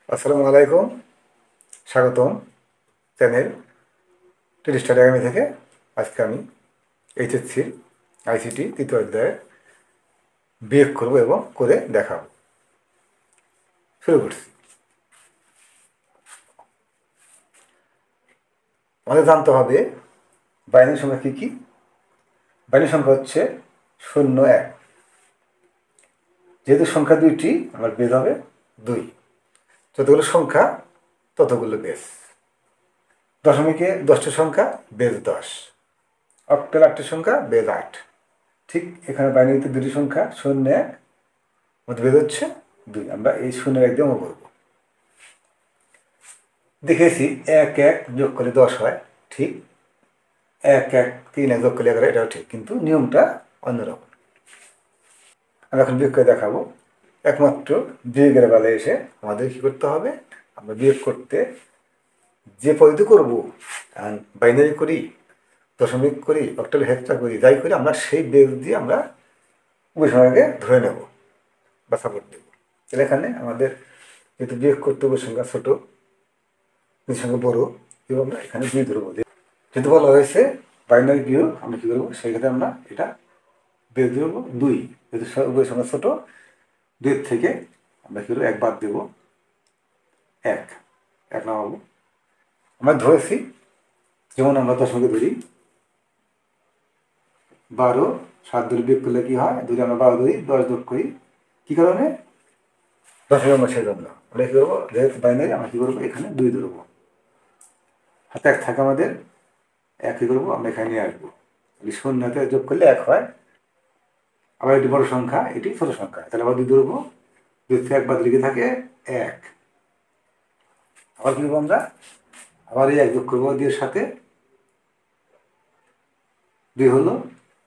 আসসালামু আলাইকুম, স্বাগতম চ্যানেল টিডি স্টাডি একাডেমি থেকে। আজকে আমি এইচএসসি আইসিটি তৃতীয় অধ্যায়ে বিয়োগ করব এবং করে দেখাবো। শুরু করছি। আমাদের জানতে হবে বাইনারি সংখ্যা কী কী। বাইনারি সংখ্যা হচ্ছে 0 1। যেহেতু সংখ্যা দুইটি, আমার বেজ হবে 2। যতগুলো সংখ্যা ততগুলো বেজ। দশমিকে 10টি সংখ্যা, বেজ 10। অক্টাল 8টি সংখ্যা, বেজ 8। ঠিক এখানে বাইনারিতে দুটি সংখ্যা 0 1, মধ্যে বেজ হচ্ছে 2। আমরা এই 0 1 দিয়ে অঙ্ক করব। দেখেছি 1 1 যোগ করলে 10 হয়, ঠিক। 1 1 3 1 যোগ করলে 11, এটাও ঠিক, কিন্তু নিয়মটা অন্যরকম। আমরা এখন বিয়োগ করে দেখাবো। একমাত্র বিয়োগের বেলায় এসে আমাদের কী করতে হবে, আমরা বিয়োগ করতে যে পদ্ধতি করবো, বাইনারি করি, দশমিক করি, অক্টাল হেক্সা করি, যাই করি, আমরা সেই বেজ দিয়ে আমরা উভয় সংখ্যাকে ধরে নেব বা সাপোর্ট দেব। তাহলে এখানে আমাদের যেহেতু বিয়োগ করতে উভয় সংখ্যা ছোটো, নিজের সঙ্গে বড়ো, এবং আমরা এখানে 2 ধরবো। যেহেতু বলা হয়েছে বাইনারি বিয়োগ, আমরা কী করবো, সেক্ষেত্রে আমরা এটা বেজ ধরবো 2। যেহেতু উভয় সংখ্যা ছোটো, 2 থেকে আমরা কী করবো, 1 বাদ দেবো, 1 নামাবো। আমরা ধরেছি, যেমন আমরা দশমিকে ধরি 12, 7 ধরে বিয়োগ করলে কী হয়, যদি আমরা 12 ধরি, 10 যোগ করি, কী কারণে, দশমিক আমরা সেজন্য আমরা কী করবো, যেহেতু বাইনারি আমরা কী করবো, এখানে 2 ধরবো। হাতে 1 থাকে আমাদের, 1 কী করবো, আমরা এখানে নিয়ে আসবো। 0 হাতে যোগ করলে 1 হয়। আবার এটি বড় সংখ্যা, এটি ছোট সংখ্যা, তাহলে আবার 2 ধরবো। 2 থেকে 1 বাদ লিখে থাকে 1। আবার কী করবো, আমরা আবার এই 1 যোগ করবো 2 এর সাথে। 2 হলো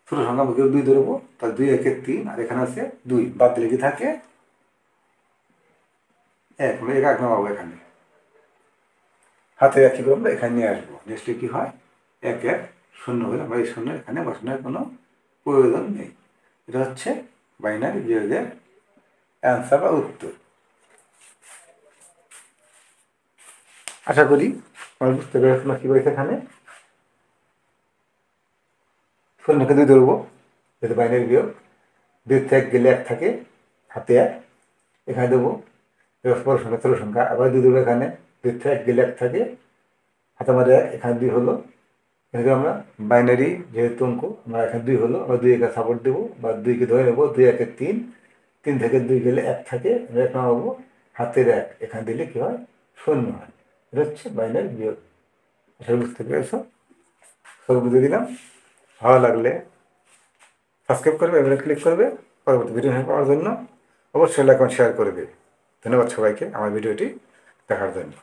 ছোট সংখ্যা, আমরা 2 ধরবো, তাহলে 2 1 3, আর এখানে আছে 2, বাদ দিলে কি থাকে 1। আমরা 1 নামাবো এখানে, হাতে 1 কী করবো, আমরা এখানে নিয়ে আসবো। নেক্সটে কী হয়, 1 1 0 হলে আমরা এই 0 এখানে বসানোর কোনো প্রয়োজন নেই। এটা হচ্ছে বাইনারি বিয়োগের অ্যান্সার বা উত্তর। আশা করি আমরা বুঝতে পেরেছি কী করেছে। এখানে 0কে 2 ধরবো, যেহেতু বাইনারি বিয়োগ। 2 থেকে 1 গেলে 1 থাকে, হাতে 1 এখানে দেবো। বড় সংখ্যা ছোট সংখ্যা, আবার 2 দেবো এখানে। 2 থেকে 1 গেলে 1 থাকে, হাতে আমাদের 1, এখানে 2 হলো। এখানে আমরা বাইনারি যেহেতু অঙ্ক, আমরা এখানে 2 হলো, আমরা 2 একে সাপোর্ট দেবো বা 2কে ধরে নেবো। 2 1 3, 3 থেকে 2 গেলে 1 থাকে, আমরা 1 নামাবো। হাতের 1 এখানে দিলে কী হয়, 0 হয়। এটা হচ্ছে বাইনারি বিয়োগ। সেটা বুঝতে পেরেছ? সব বুঝে দিলাম। ভালো লাগলে সাবস্ক্রাইব করবে এবং ক্লিক করবে পরবর্তী ভিডিও পাওয়ার জন্য। অবশ্যই লাইক এবং শেয়ার করবে। ধন্যবাদ সবাইকে আমার ভিডিওটি দেখার জন্য।